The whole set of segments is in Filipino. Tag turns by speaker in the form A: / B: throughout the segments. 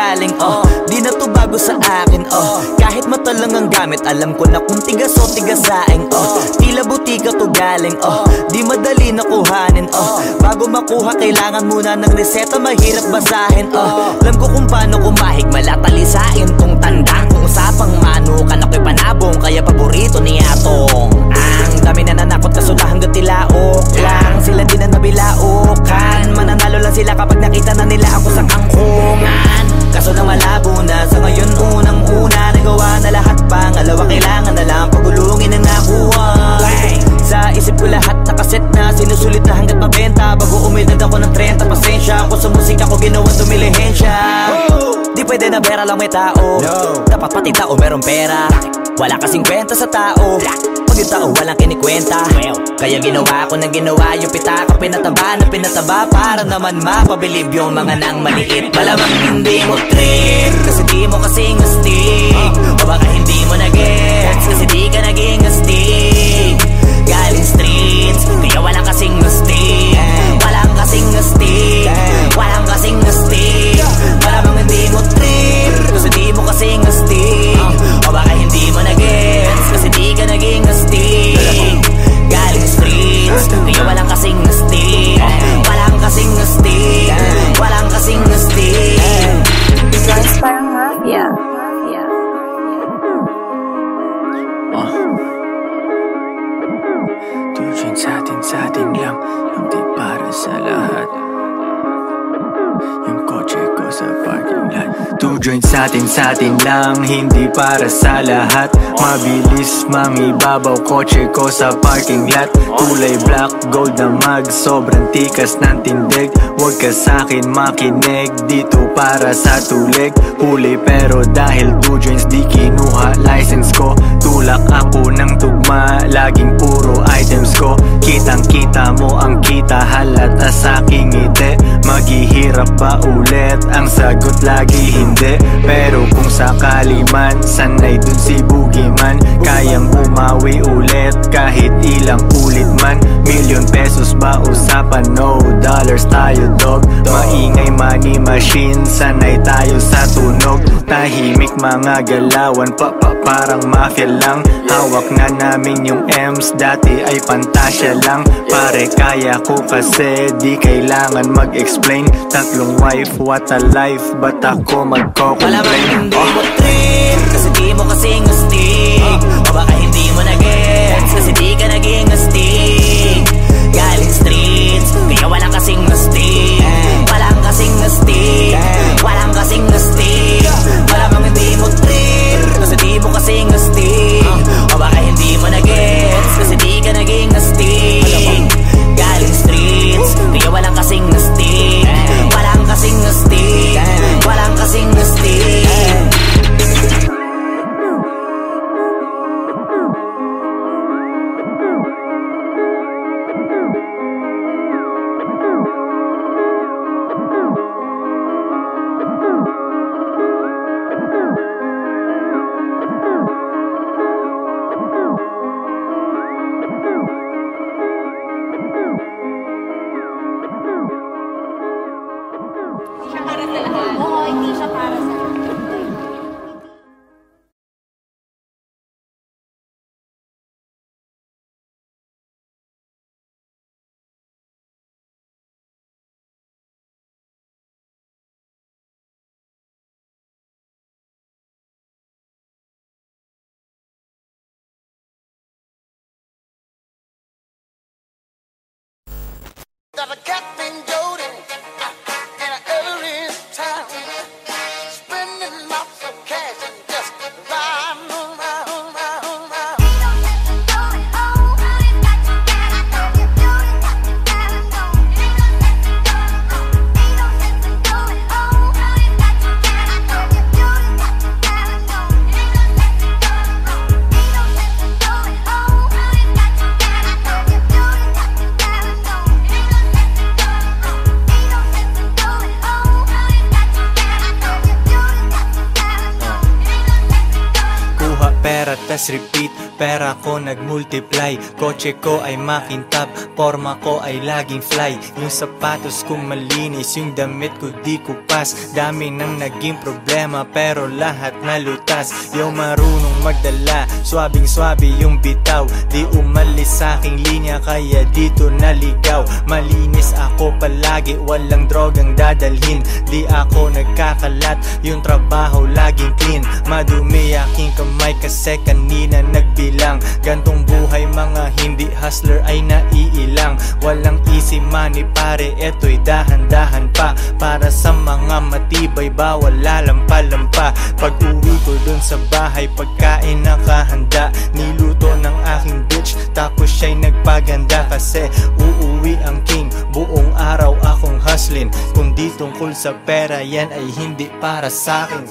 A: galing, di na to bago sa akin, kahit mata lang ang gamit, alam ko na kung tigas o tigasaing, tila butika to galing, di madali na kuhanin, bago makuha kailangan muna ng reseta, mahirap basahin, alam ko kung paano kumahig, malatalisain tong tandang, kung usapang manukan ako'y panabong, kaya paborito ni Atong. Ang dami na nanakot kasula hanggang tilaok lang, sila din na nabilaukan, mananalo lang sila kapag nakita na nila ako sa kangkungan. Kaso lang malabo na sa ngayon, unang-una nagawa na lahat, pangalawa kailangan na lang pagulungin ang nakuha. Sa isip ko lahat nakaset na, sinusulit na hanggat mabenta, bago umidad ako ng 30, pasensya ako sa musika ko ginawa dumilihensya. Di pwede na pera lang may tao, dapat pati tao merong pera, wala kasing kwenta sa tao, pag yung tao walang kinikwenta. Kaya ginawa ko ng ginawa, yung pitaka pinataba na pinataba, para naman mapabilib yung mga nang maliit. Malamang hindi mo trip, kasi di mo kasing astig, o baka hindi mo na-gets, kasi di ka naging astig. Galing streets, kaya walang kasing astig, walang kasing astig, walang kasing astig. Malamang hindi mo trip, kasi di mo kasing astig, o baka hindi mo na-gets, kasi di ka naging astig. Galing streets, kaya walang kasing astig, walang kasing astig, walang kasing astig.
B: Guys, parang mafia.
C: Tujuan sa atin lang, hindi para sa lahat. Yung kotse ko sa parking lot. Tujuan sa atin lang, hindi para sa lahat. Mabilis, mangibabaw, kotse ko sa parking lot. Kulay black, gold na mag, sobrang tikas ng tindig. Huwag ka sa'kin makinig, dito para sa tulig. Huli pero dahil 2 joints di kinuha license ko. Tulak ako ng tugma, laging puro items ko. Kitang kita mo ang kita, halata sa'king ngiti. Maghihirap ba ulit? Ang sagot lagi hindi. Pero kung sakali man, sanay dun si Boogeyman. Kayang bumawi ulit kahit ilang ulit man. Million pesos ba usapan? No dollars tayo dog. Maingay money machine, sanay tayo sa tunog. Tahimik mga galawan, parang mafia lang. Hawak na namin yung M's, dati ay pantasya lang. Pare kaya ko kasi di kailangan mag-explain. Tatlong wife, what a life, ba't ako magko-complain?
A: Malamang hindi mo trip, kasi di mo kasing astig, o baka hindi mo na-gets, kasi di ka naging astig. Galing streets, kaya walang kasing astig, walang kasing astig, walang kasing astig. Malamang hindi mo trip, kasi di mo kasing astig, o baka hindi mo na-gets, kasi di ka naging astig. Galing streets, kaya walang kasing astig, walang kasing astig, walang kasing astig.
D: Got a cat named Jody in an early town, spending lots of cash and just riding around.
C: pera tas repeat, pera ko nagmultiply. Kotse ko ay makintab, forma ko ay laging fly. Yung sapatos ko malinis, yung damit ko di kupas. Dami nang naging problema pero lahat nalutas. Yung marunong magdala, swabing swabe yung bitaw. Di umalis sa aking linya kaya dito naligaw. Malinis ako palagi, walang drogang dadalhin. Di ako nagkakalat, yung trabaho laging clean. Madumi aking kamay kasi kanina nagbilang. Gantong buhay mga hindi hustler ay naiilang. Walang easy money pare, eto'y dahan-dahan pa. Para sa mga matibay bawal lalampa-lampa. Pag uwi ko dun sa bahay pagkain nakahanda. Niluto ng aking bitch tapos siya'y nagpaganda. Kasi uuwi ang king, buong araw akong hustling. Kung di tungkol sa pera yan ay hindi para sa'kin.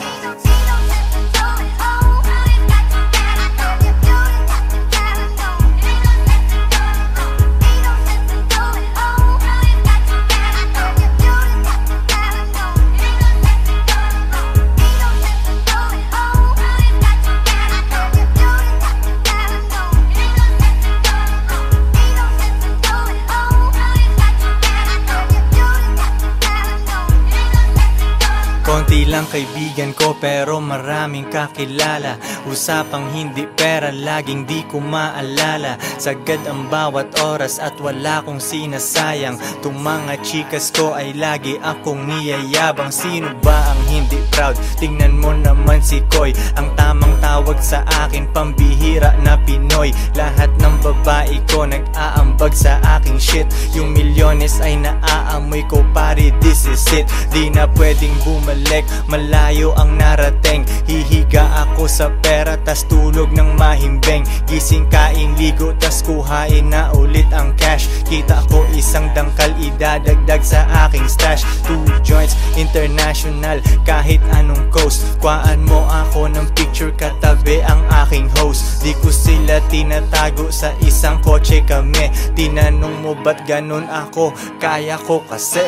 C: Konti lang kaibigan ko pero maraming kakilala. Usapang hindi pera laging di ko maalala. Sagad ang bawat oras at wala kong sinasayang. Tung mga chikas ko ay lagi akong niyayabang. Sino ba ang hindi proud? Tingnan mo naman si Koy. Ang tamang tawag sa akin pambihira na Pinoy. Lahat ng babae ko nag-aambag sa aking shit. Yung milyones ay naaamoy ko pare, this is it. Di na pwedeng bumalik, malayo ang narating. Hihiga ako sa pera tas tulog ng mahimbing. Gising kain ligo tas kuhain na ulit ang cash. Kita ko isang dangkal idadagdag sa aking stash. 2 joints international kahit anong coast. Kuhaan mo ako ng picture katabi ang aking host. Di ko sila tinatago sa isang kotse kami. Tinanong mo ba't ganun ako? Kaya ko kasi.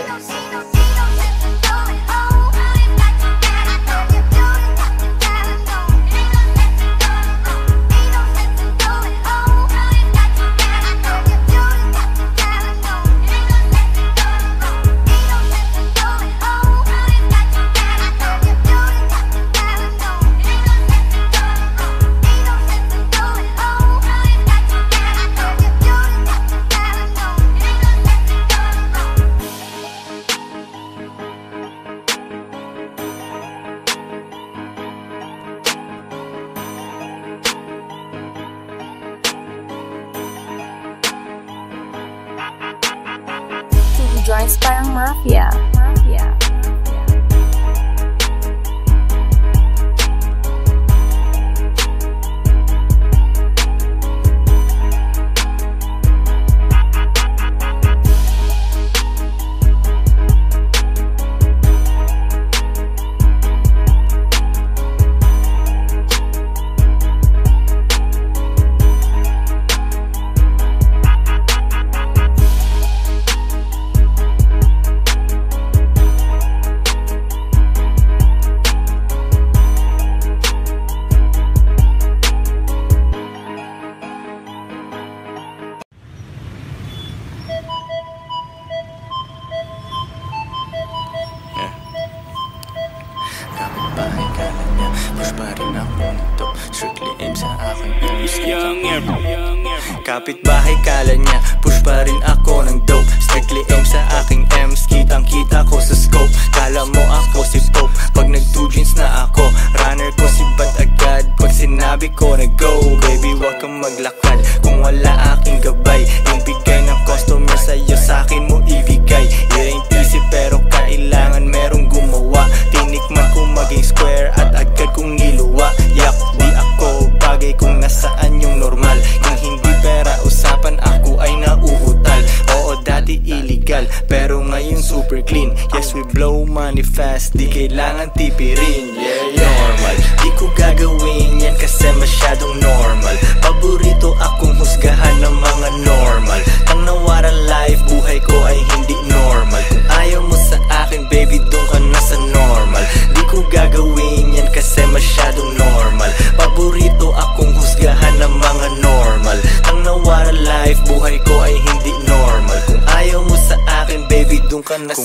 B: Joints parang mafia. Kapitbahay kala niya, push pa rin ako ng dope. Strictly aim sa aking M's, kitang kita ko sa scope. Kala mo ako si Pope, pag nag-2 jeans na ako. Runner ko si Bat agad, pag sinabi ko na go. Baby wag kang maglakad, kung wala aking gabay. Yung bigay ng customer sa'yo sa'kin mo ibigay. It ain't easy pero kailangan merong gumawa. Tinikman ko maging square at agad kong niluwa. Yak, di ako bagay kung nasaan yung normal. Kung hindi pera usapan ako ay nauutal. Oo dati illegal pero ngayon super clean. Yes we blow money fast, di kailangan tipirin. Yeah, normal, di ko gagawin yan kasi masyadong normal. Paborito akong husgahan ng mga normal. Ang nawara life, buhay ko ay hindi normal. Kung ayaw mo sa akin baby doon ka na sa normal. Di ko gagawin yan kasi masyadong normal. Paborito akong husgahan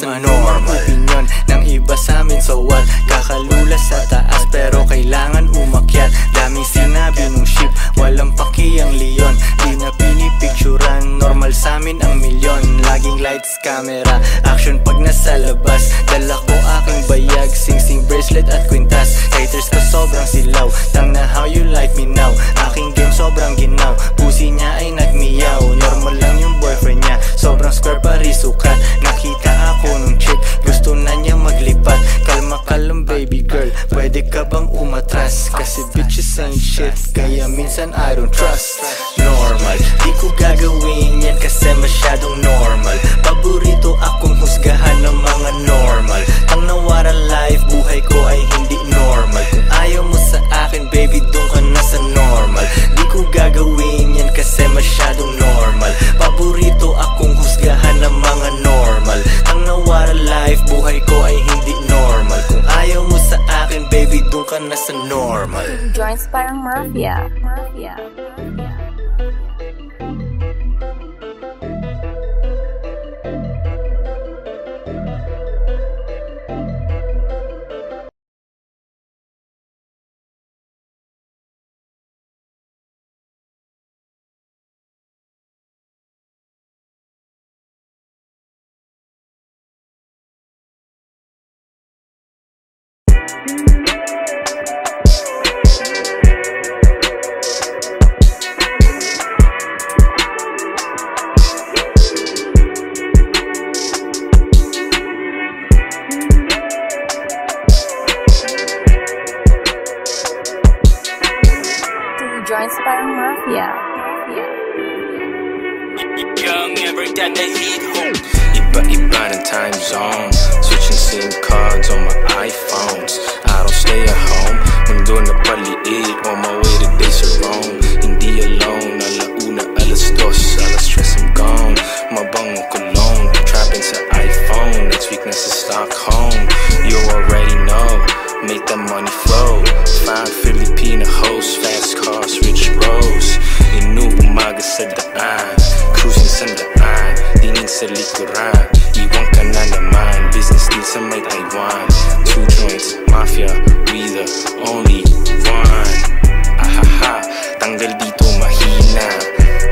B: nasa normal. Opinyon ng iba sa'min, so what? Kakalula sa taas pero kailangan umakyat. Daming sinabi nung ship, walang paki ang leon. Di na pinipicturan, normal sa'min ang milyon. Laging lights, camera, action pag nasa labas. Dala ko aking bayag, sing-sing bracelet at kwintas. Haters ko sobrang silaw, tang na how you like me now. Aking game sobrang ginaw, pusi niya ay nagmiyaw. Normal lang yung boyfriend niya, sobrang square parisukat. Nakita ako nung chick, gusto na niya maglipat. Kalma ka lang baby girl, pwede ka bang umatras? Kasi bitches ain't shit, kaya minsan I don't trust. Normal, di ko gagawin yan kasi masyadong normal. Paborito akong husgahan ng mga normal. Ang nawara life, buhay ko ay hindi normal. Kung ayaw mo sa akin baby, doon ka na sa normal. Di ko gagawin yan kasi masyadong normal. Paborito akong husgahan ng mga normal. Ang nawara life, buhay ko ay hindi normal. Kung ayaw mo sa akin baby, doon ka na sa normal.
E: Joints parang mafia. Joints parang mafia.
B: Young ever got the heat home.
F: Iba-iba ng time zone, switching SIM cards on my iPhones. I don't stay at home, mundo na paliit, on my way to days of Rome. Hindi alone, alauna, alas dos, alas stress I'm gone. Mabangong cologne, trapping sa iPhone, next week nasa Stockholm. You already know, make that money flow. Fine Filipina host, fast cars, rich bros. Inuumaga sa daan, cruising sa daan, tingin sa likuran. Iwan ka na naman, business deal sa may Taiwan. 2 joints, mafia, we the only one. Ahaha, tanggal dito mahina,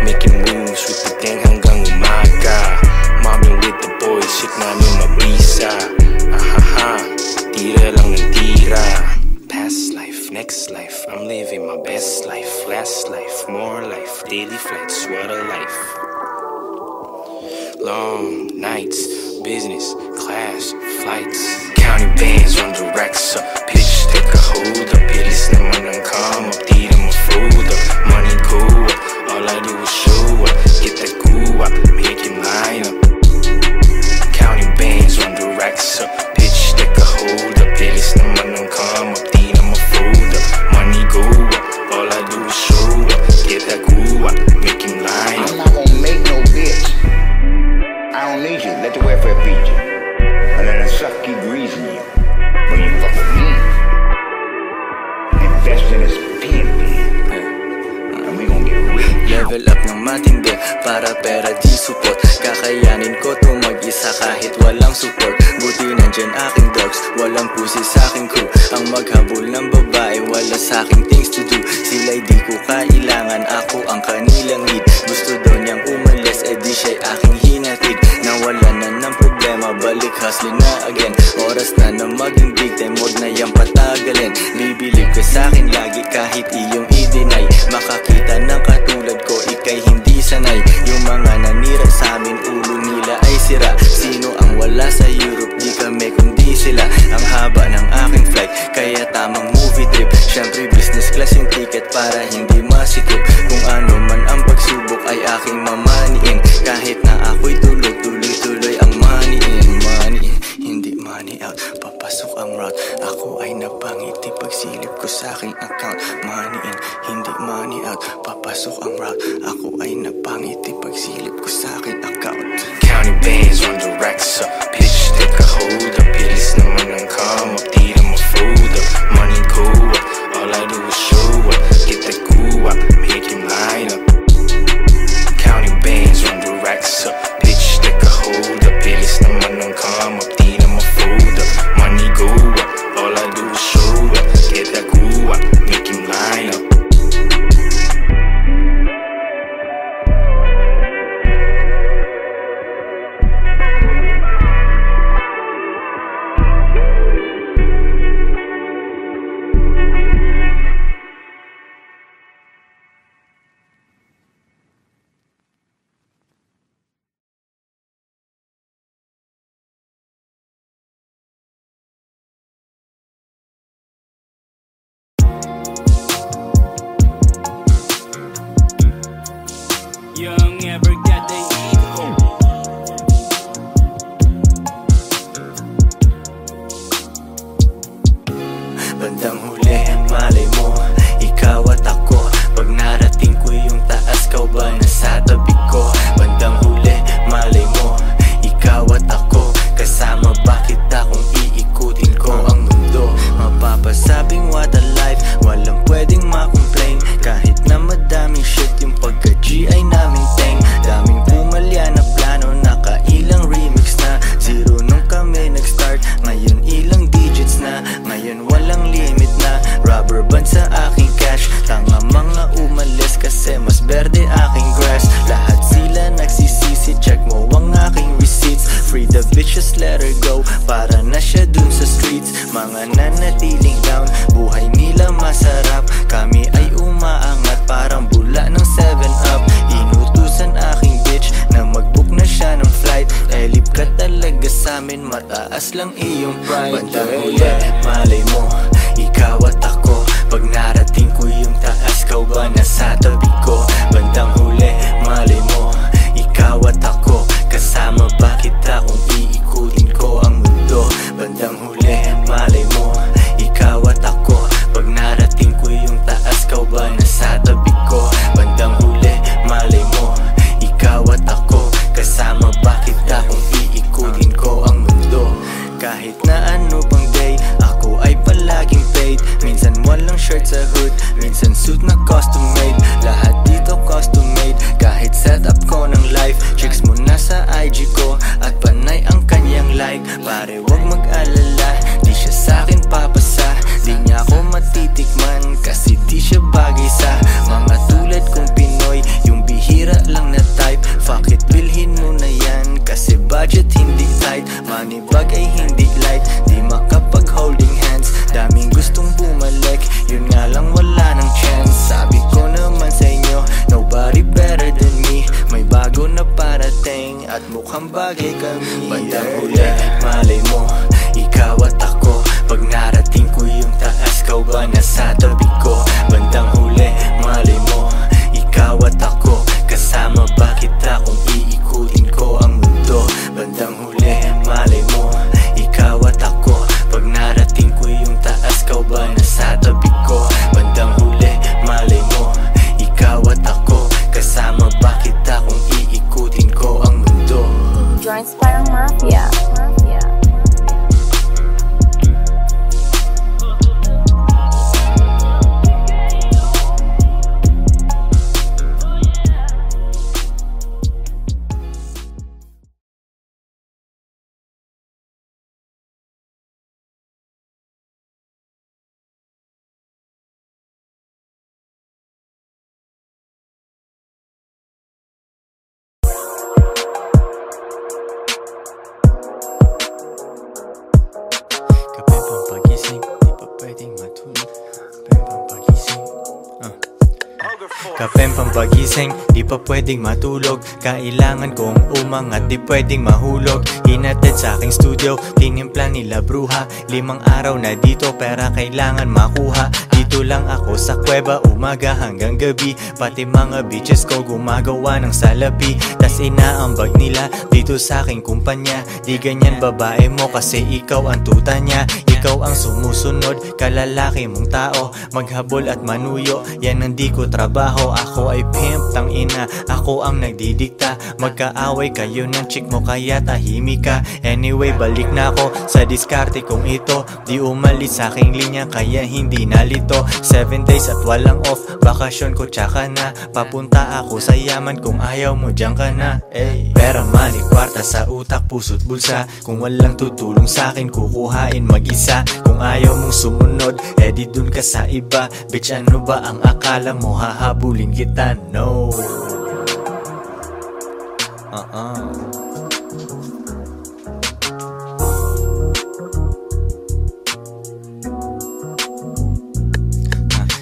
F: making moves with the gang hanggang umaga. Mobbing with the boys, shit namin mabisa. Ahaha, tira lang ng tira. Past life, next life, I'm living my best life. Last life, more life, daily flights, what a life. Long nights, business, class, flights. Counting bands, run the racks up. Pitch, take a hold up. Bilis naman ang come up, di na ma-fold up. Money go up, all I do is show up. Get that goo up, make him line up. Counting bands, run the racks up. Pitch, take a hold up. Bilis naman ang come up, di na ma-fold up. Money go up, all I do is show up. Get that goo up, make him line up.
G: I'm not gonna make no bitch. I don't need you, let the welfare feed you. And let the suck keep greasing you. When you fuck with me, invest in this pen. And we gon' get rich.
B: Level up ng matindi, para pera di support. Kakayanin ko to mag-isa kahit walang support. Buti nandyan aking dogs, walang pusi sa aking crew. Ang maghabol ng babae, wala sa aking things to do. Sila'y di ko kailangan, ako ang kanilang lead. Gusto daw niyang umalis, di siya'y aking hinatid. Nawala na ng problema, balik hustling na again. Oras na na maging big time, wag na yang patagalin. Bibilib ka sa'kin lagi kahit iyong i-deny. Makakita ng katulad ko, ikay hindi sanay. Yung mga nanira sa'min, ulo nila ay sira. Sino ang wala sa Europe, di kami kundi sila. Ang haba ng aking flight, kaya tamang movie trip. Syempre business class yung ticket para hindi masikip. Kung ano man ang pagsubok ay aking mamaniin. Kahit na ako'y tulog, tuloy-tuloy ang money in. Money in, hindi money out, papasok ang route. Ako ay napangiti pagsilip ko sa aking account. Money in, hindi money out, papasok ang route. Ako ay napangiti pagsilip ko sa aking account.
F: Counting bands, run the racks up. Pitch, take a hold up. Bilis naman ang come up, di na ma-fold up. Money go up, all I do is show up. Get that goo up, make him line up. Counting bands, run the racks up. Pitch, take a hold up. Bilis naman ang come up,
B: oras lang iyong pride. Bandang huli, malay mo, ikaw at ako. Pag narating ko yung taas, kau ba nasa tabi ko? Bandang huli, malay mo, ikaw at ako. Kasama ba kita kung iikutin ko ang mundo? Bandang huli, malay mo, ikaw at ako. Pag narating ko yung taas, kau ba nasa tabi ko? Bandang huli, malay mo, ikaw at ako. Kasama ba kita kung iikutin ko ang mundo? Kahit na ano pang day, ako ay palaging paid. Minsan walang shirt sa hood, minsan suit na custom made. Lahat dito custom made, kahit setup ko ng life. Chicks mo na sa IG ko, at panay ang kanyang like. Pare wag mag-alala, di siya sa'kin papasa. Di niya ako matitikman, kasi di siya bagay sa mga tulad kong Pinoy. Yung bihira lang na type, fuck it, bilhin mo na yan. Kasi budget hindi tight, money bag ay hindi light. Di makapag holding hands, daming gustong bumalik. Yun nga lang wala ng chance. Sabi ko naman sa inyo, nobody better than me. May bago na parating, at mukhang bagay kami. Bandang huli, malay mo, ikaw at ako. Pag narating ko yung taas, kau ba nasa tabi ko? Bandang huli, malay mo, ikaw at ako. Kasama ba kita kung iikutin ko ang mundo? Bandang huli, malay mo, ikaw at ako. Pag narating ko yung taas, kau ba nasa tabi ko? Bandang huli, malay mo, ikaw at ako. Kasama ba kita kung iikutin ko ang mundo?
E: Joints Parang Mafia.
B: Kapeng pampagising, di pa pwedeng matulog. Kailangan kong umangat, di pwedeng mahulog. Hinatid sa aking studio, tinimpla nila bruha. 5 araw na dito, pera kailangan makuha. Dito lang ako sa kuweba, umaga hanggang gabi. Pati mga bitches ko gumagawa ng salapi. Tas inaambag nila dito sa aking kumpanya. Di ganyan babae mo kasi ikaw ang tuta niya. Ikaw ang sumusunod, kalalaki mong tao. Maghabol at manuyo, yan ang di ko trabaho. Ako ay pimp, tang ina, ako ang nagdidikta. Magkaaway kayo ng chick mo kaya tahimik ka. Anyway, balik na ako sa diskarte kong ito. Di umalis sa aking linya kaya hindi nalito. 7 days at walang off, bakasyon ko tsaka na. Papunta ako sa yaman, kung ayaw mo dyan ka na. Pera, money, kwarta sa utak, puso't bulsa. Kung walang tutulong sa akin, kukuhain mag-isa. Kung ayaw mong sumunod, edi dun ka sa iba. Bitch, ano ba ang akala mo, hahabulin kita? No.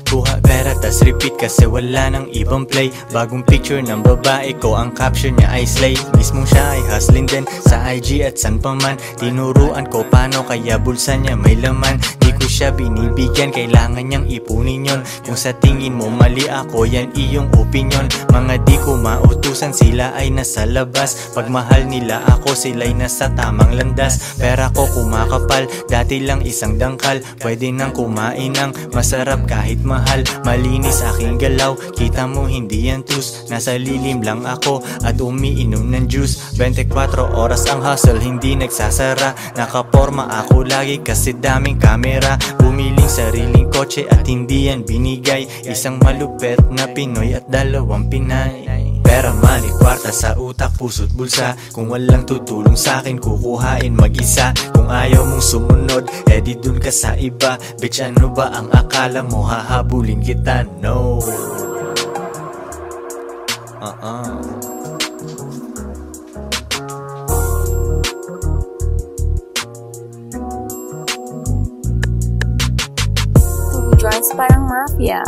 B: Kuha pera tas repeat kasi wala nang ibang play. Bagong picture ng babae ko, ang caption niya ay slay. Mismong siya ay hustling din sa IG at san pa man. Tinuruan ko paano kaya bulsa niya may laman. Di ko siya binibigyan, kailangan niyang ipunin yon. Kung sa tingin mo mali ako, yan iyong opinion. Mga di ko mautusan, sila ay nasa labas. Pag mahal nila ako, sila'y nasa tamang landas. Pera ko kumakapal, dati lang isang dangkal. Pwede nang kumain ng masarap kahit mahal. Malinis aking galaw, kita mo hindi yan tus. Nasa lilim lang ako at umiinom ng juice. 24 oras ang hustle, hindi nagsasara. Nakaporma ako lagi kasi daming kamera. Bumiling sariling kotse at hindi yan binigay. Isang malupet na Pinoy at 2 Pinay. Pera, money, kwarta sa utak, puso't bulsa. Kung walang tutulong sa akin, kukuhain mag-isa. Kung ayaw mong sumunod, edi dun ka sa iba. Bitch, ano ba ang akala mo, hahabulin kita? No.
E: Joints Parang Mafia.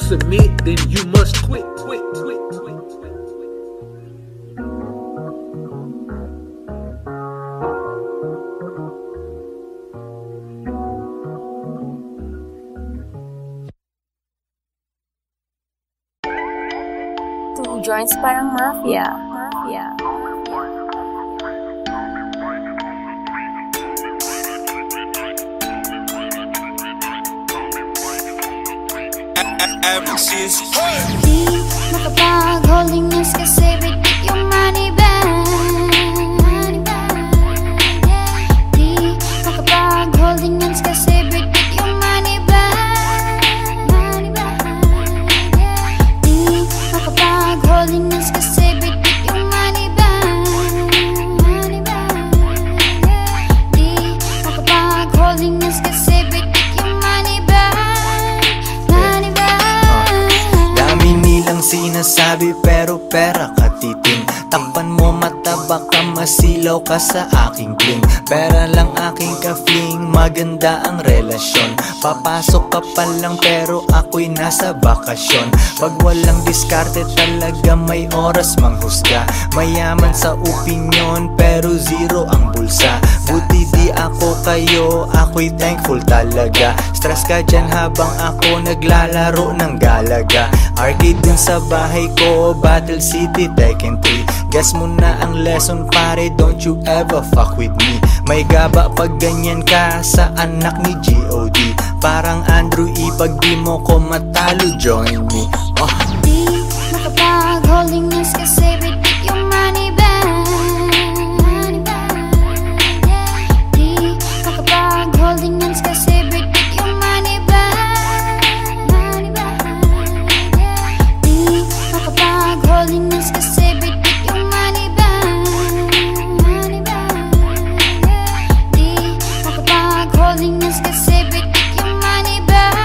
H: submit, then you must quit.
E: Two joints parang mafia.
I: Di makapag-holding hands kasi bitik yung money bag. Di makapag-holding hands kasi bitik yung money bag. Di makapag-holding hands kasi bitik yung money bag. Di makapag-holding hands kasi bitik yung money bag.
C: Sinasabi pero pera katiting. Takpan mo mata baka masilaw ka sa aking bling. Pera lang aking ka-fling, maganda ang relasyon. Papasok ka pa lang pero ako'y nasa bakasyon. Pag walang diskarte talaga may oras manghusga. Mayaman sa opinyon pero zero ang bulsa. Buti di ako kayo, ako'y thankful talaga. Stress ka dyan habang ako naglalaro ng galaga. Arcade dun sa bahay ko, Battle City, Tekken 3. Guess mo na ang lesson pare, don't you ever fuck with me. May gaba pag ganyan ka sa anak ni G.O.D. Parang Andrew E, pag di mo ko matalo, join me.
I: Di makapag-holding hands kasi bitik yung money bag. Di makapag-holding hands kasi bitik yung money bag. Di makapag-holding hands kasi bitik yung money bag. Di makapag-holding hands kasi bitik yung money bag.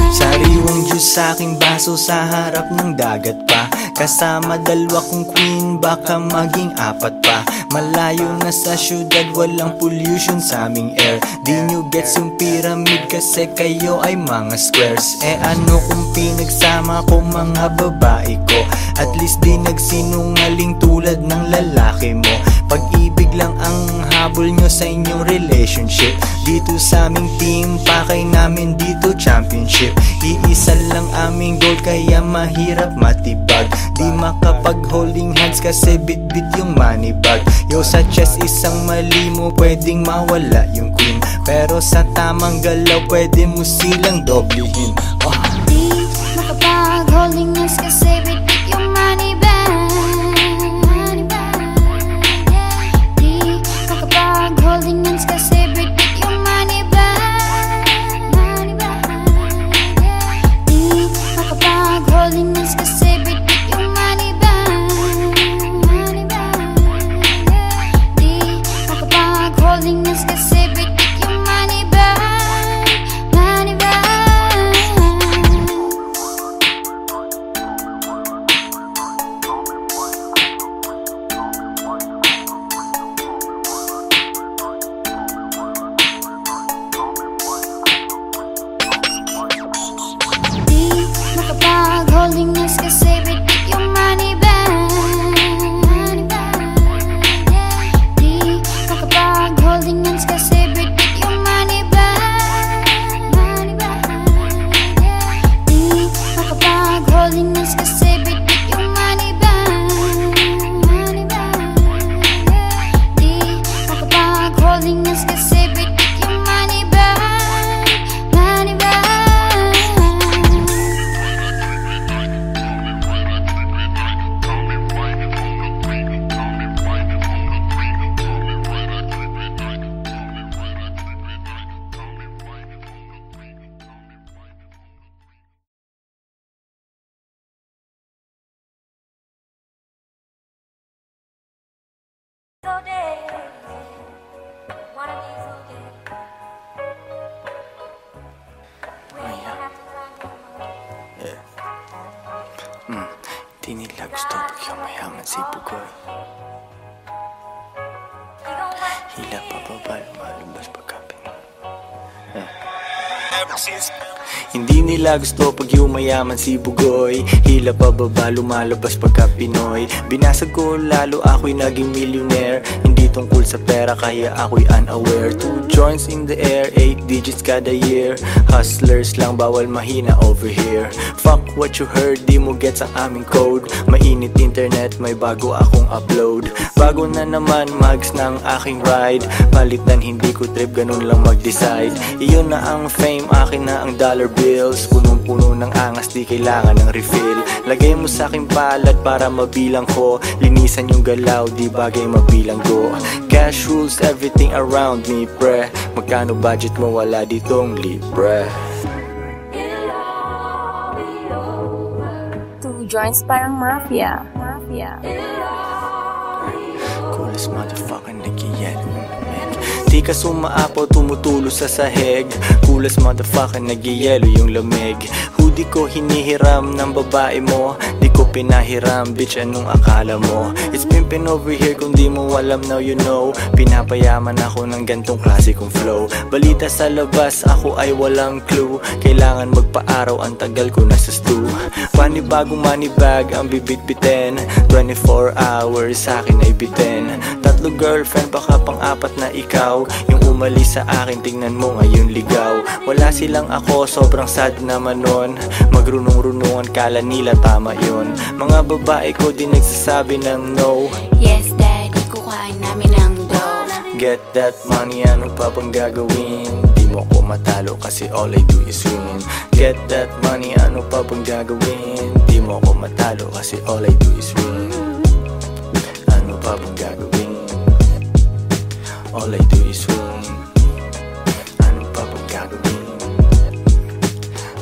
C: Sariwang juice sa aking baso sa harap ng dagat pa. Kasama dalawa kong queen, baka maging apat pa. Malayo na sa syudad, walang pollution sa aming air. Di nyo gets yung pyramid kasi kayo ay mga squares. Ano kung pinagsama ko mga babae ko? At least di nagsinungaling tulad ng lalaki mo. Pag-ibig lang ang habol nyo sa inyong relationship. Dito sa aming team, pakay namin dito championship. Iisa lang aming goal kaya mahirap matibag. Di makapag-holding hands kasi bit-bit yung money bag. Yo sa chest isang mali mo pwedeng mawala yung queen. Pero sa tamang galaw pwede mo silang doblehin.
I: Di makapag-holding hands kasi bitik yung money bag. Di makapag-holding hands kasi bitik yung money bag. Di makapag-holding hands kasi bitik yung money bag. Di makapag-holding hands kasi bitik yung money bag. Money bag. Di makapag-holding hands kasi bitik yung money bag. Di makapag-holding hands kasi bitik yung money bag. Di makapag-holding hands kasi bitik yung money bag. Di makapag-holding hands kasi bitik yung money bag. Money bag.
C: Di nila gusto bigyan mayaman si Bugoy. Hila pa ba lumalabas pagkapin? Hindi nila gusto pag yumayaman si Bugoy. Hila pababa, lumalabas pagka Pinoy. Binasag ko lalo, ako'y naging millionaire. Hindi tungkol sa pera, kaya ako'y unaware. 2 joints in the air, 8 digits kada year. Hustlers lang, bawal mahina over here. Fuck what you heard, di mo gets ang aming code. Mainit internet, may bago akong upload. Bago na naman, mags na ang aking ride. Palitan, hindi ko trip, ganun lang mag-decide. Iyon na ang fame, akin na ang dollar bills. Punong-puno ng angas, di kailangan ng refill. Lagay mo sa aking palad para mabilang ko. Linisan yung galaw, di bagay mabilang go. Cash rules everything around me, pre. Magkano budget mo, wala ditong libre.
E: 2 joints parang mafia.
C: Coolest motherfucker nag-yellow. Di ka sumaapaw, tumutulo sa sahig. Coolest motherfucker nag-yellow yung lamig. Hoodie ko hinihiram ng babae mo. Di ko pinahiram, bitch, anong akala mo? It's pimpin' over here, kung di mo alam, now you know. Pinapayaman ako ng gantong klase kong flow. Balita sa labas, ako ay walang clue. Kailangan magpa-araw, ang tagal ko nasa stew. Panibagong money bag ang bibitbitin. 24 hours sa akin ay bitin. 3 girlfriend, baka pang-4 na ikaw. Yung umalis sa akin, tingnan mo ngayon ligaw. Wala silang ako, sobrang sad naman nun. Magrunong-runungan, kala nila tama yun. Mga babae ko di nagsasabi ng no.
I: Yes daddy, kukain namin ang dough.
C: Get that money, ano pa bang gagawin? Di mo ko matalo kasi all I do is win. Get that money, ano pa bang gagawin? Di mo ko matalo kasi all I do is win. Ano pa bang gagawin? All I do is win. Ano pa bang gagawin?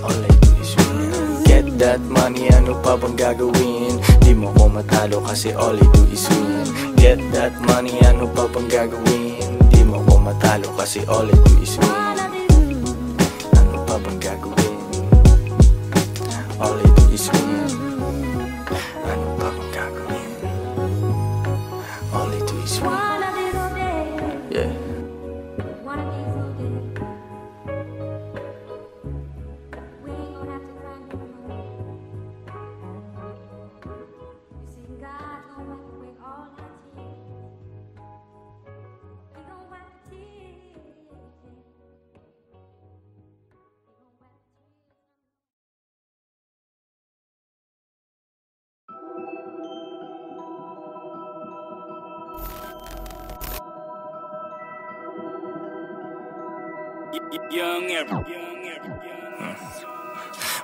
C: All I do is win. Get that money, ano pa bang gagawin? Di mo ko matalo kasi all I do is win. Get that money, ano pa bang gagawin? Di mo ko matalo kasi all I do is win. Ano pa bang gagawin? All I do is win. Ano pa bang gagawin? All I do is win. Yeah.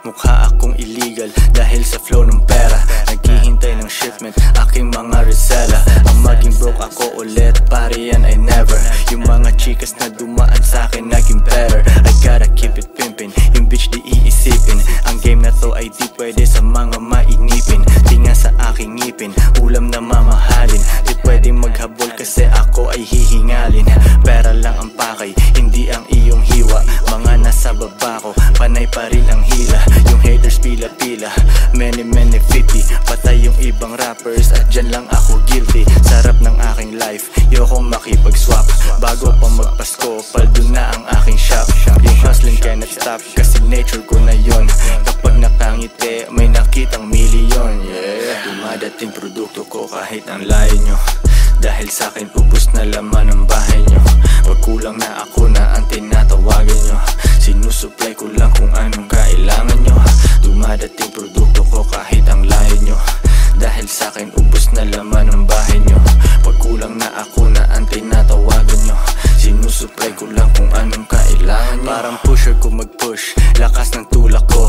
C: Mukha akong illegal dahil sa flow ng pera. Naghihintay ng shipment, aking mga resela. Ang maging broke ako ulit, pare yan ay never. Yung mga chikas na dumaan sa akin naging better. I gotta keep it pimpin', yung bitch di iisipin. Ang game na to ay di pwede sa mga mainipin. Tinga sa aking ngipin, ulam na mamahalin. Di pwede maghabol kasi ako ay hihingalin. Pera lang ang pakay, hindi ang iyong hiwa. Mga nasa baba ko, panay pa rin ang hila. Yung haters pila-pila, many 50. Patay yung ibang rappers at dyan lang ako guilty. Sarap ng aking life, yokong makipag-swap. Bago pa magpasko, paldo na ang aking shop. Yung hustling cannot stop, kasi nature ko na yon. Kapag nakangiti, may nakitang milyon. Yeah, dumadating produkto ko kahit ang layo nyo. Dahil sa'kin ubos na laman ang bahay nyo. Wag kulang na ako na ang tinatawagan nyo. Sinusupply ko lang kung anong kailangan nyo. Dumadating produkto ko kahit ang layo nyo. Dahil sa'kin ubos na laman ang bahay nyo. Wag kulang na ako na ang tinatawagan nyo. Sinusupply ko lang kung anong kailangan nyo. Parang pusher ko mag-push, lakas ng tulak ko.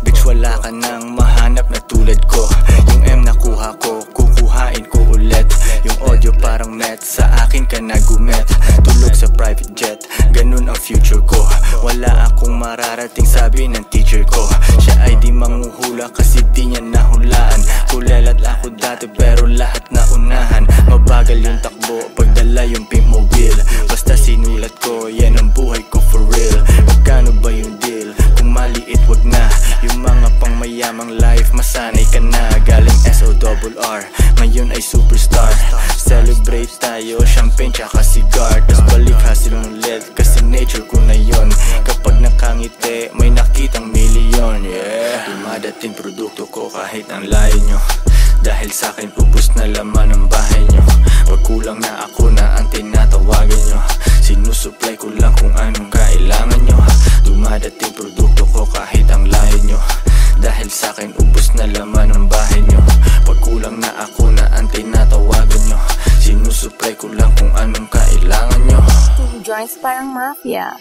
C: Bitch, wala ka nang mahanap na tulad ko. Yung M nakuha ko, kukuhain ko ulit. Yung audio parang met, sa akin ka nagumet. Tulog sa private jet, ganun ang future ko. Wala akong mararating, sabi ng teacher ko. Siya ay di manghuhula kasi di niya nahulaan. Kulelat ako dati pero lahat na unahan. Mabagal yung takbo, pagdala yung pink mobile. Basta sinulat ko, yan ang buhay ko for real. Magkano ba yung deal? Kung maliit wag na. Yung mga pang mayamang life, masanay ka na. Galing SORR, may
B: ngayon ay superstar. Celebrate tayo, champagne tsaka cigar. Tas balik hasil ulit, kasi nature ko na yon. Kapag nakangiti, may nakitang milyon. Yeah, dumadating produkto ko kahit ang layo nyo. Dahil sa'kin ubos na laman ang bahay nyo. Pag kulang na ako na ang tinatawagan nyo. Sinusupply ko lang kung anong kailangan nyo. Dumadating produkto ko kahit ang layo nyo. Dahil sa'kin ubos na laman ang bahay nyo. Pag kulang na ako na ang tinatawagan nyo. Sinusupply ko lang kung anong kailangan nyo.
E: Joints parang mafia.